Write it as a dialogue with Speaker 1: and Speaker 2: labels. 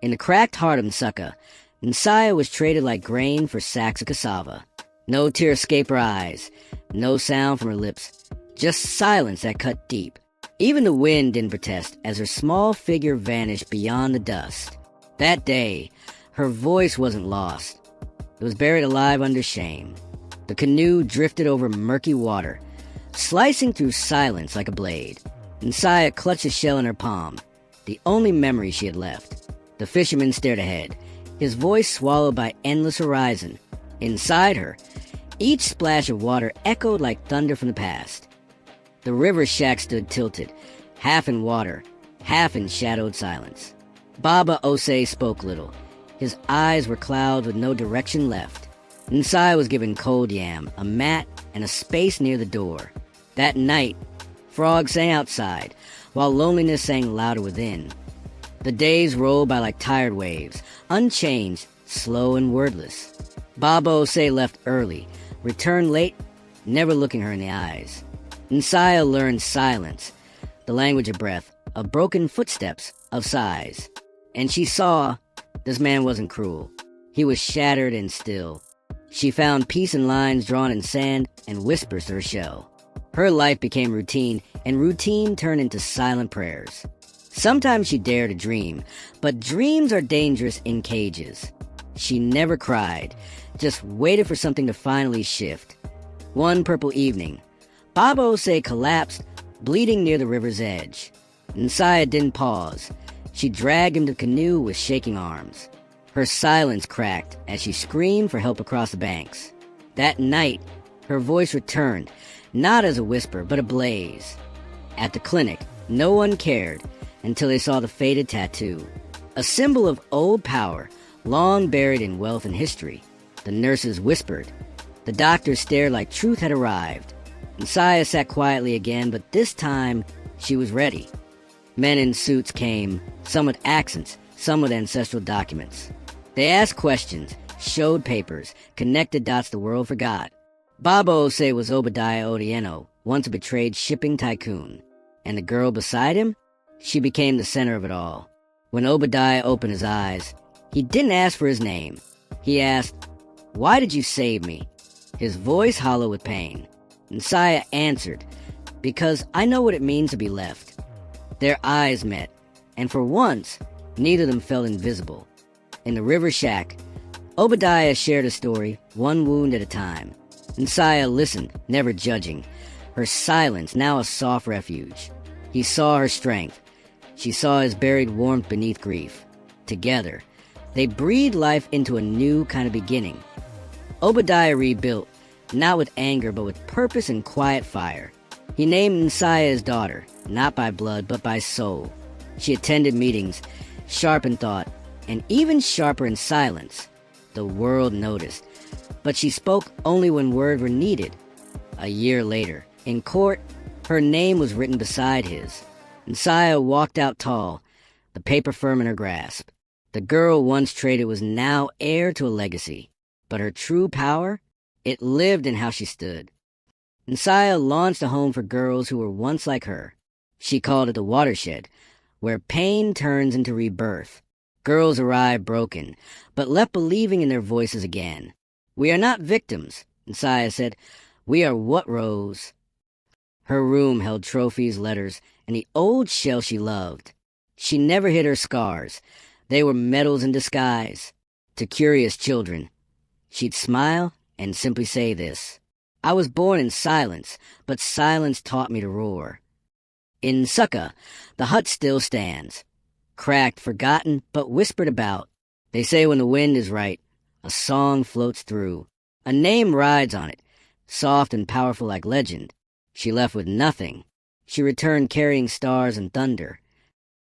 Speaker 1: In the cracked heart of Nsukka, Nsaya was traded like grain for sacks of cassava. No tear escaped her eyes, no sound from her lips, just silence that cut deep. Even the wind didn't protest as her small figure vanished beyond the dust. That day, her voice wasn't lost. It was buried alive under shame. The canoe drifted over murky water, slicing through silence like a blade. Nsaya clutched a shell in her palm, the only memory she had left. The fisherman stared ahead, his voice swallowed by endless horizon. Inside her, each splash of water echoed like thunder from the past. The river shack stood tilted, half in water, half in shadowed silence. Baba Ose spoke little. His eyes were clouds with no direction left. Nsai was given cold yam, a mat, and a space near the door. That night, frogs sang outside, while loneliness sang louder within. The days rolled by like tired waves, unchanged, slow and wordless. Baba Ose left early, returned late, never looking her in the eyes. Nsaya learned silence, the language of breath, of broken footsteps, of sighs. And she saw this man wasn't cruel. He was shattered and still. She found peace in lines drawn in sand and whispers to her shell. Her life became routine, and routine turned into silent prayers. Sometimes she dared to dream, but dreams are dangerous in cages. She never cried, just waited for something to finally shift. One purple evening, Baba Ose collapsed, bleeding near the river's edge. Nsaya didn't pause. She dragged him to the canoe with shaking arms. Her silence cracked as she screamed for help across the banks. That night, her voice returned, not as a whisper, but a blaze. At the clinic, no one cared until they saw the faded tattoo, a symbol of old power, long buried in wealth and history. The nurses whispered. The doctors stared like truth had arrived. Nsaya sat quietly again, but this time she was ready. Men in suits came, some with accents, some with ancestral documents. They asked questions, showed papers, connected dots the world forgot. Baba Ose was Obadiah Odieno, once a betrayed shipping tycoon. And the girl beside him? She became the center of it all. When Obadiah opened his eyes, he didn't ask for his name. He asked, "Why did you save me?" His voice hollow with pain. Nsaya answered, "Because I know what it means to be left." Their eyes met, and for once, neither of them felt invisible. In the river shack, Obadiah shared a story, one wound at a time. Nsaya listened, never judging, her silence now a soft refuge. He saw her strength. She saw his buried warmth beneath grief. Together, they breathed life into a new kind of beginning. Obadiah rebuilt, not with anger, but with purpose and quiet fire. He named Nsaya his daughter, not by blood, but by soul. She attended meetings, sharp in thought, and even sharper in silence. The world noticed, but she spoke only when words were needed. A year later, in court, her name was written beside his. Nsaya walked out tall, the paper firm in her grasp. The girl once traded was now heir to a legacy, but her true power, it lived in how she stood. Nsaya launched a home for girls who were once like her. She called it the watershed, where pain turns into rebirth. Girls arrive broken, but left believing in their voices again. "We are not victims," Nsaya said. "We are what rose." Her room held trophies, letters, and the old shell she loved. She never hid her scars. They were medals in disguise. To curious children, she'd smile and simply say this: "I was born in silence, but silence taught me to roar." In Nsukka, the hut still stands. Cracked, forgotten, but whispered about. They say when the wind is right, a song floats through. A name rides on it, soft and powerful like legend. She left with nothing. She returned carrying stars and thunder.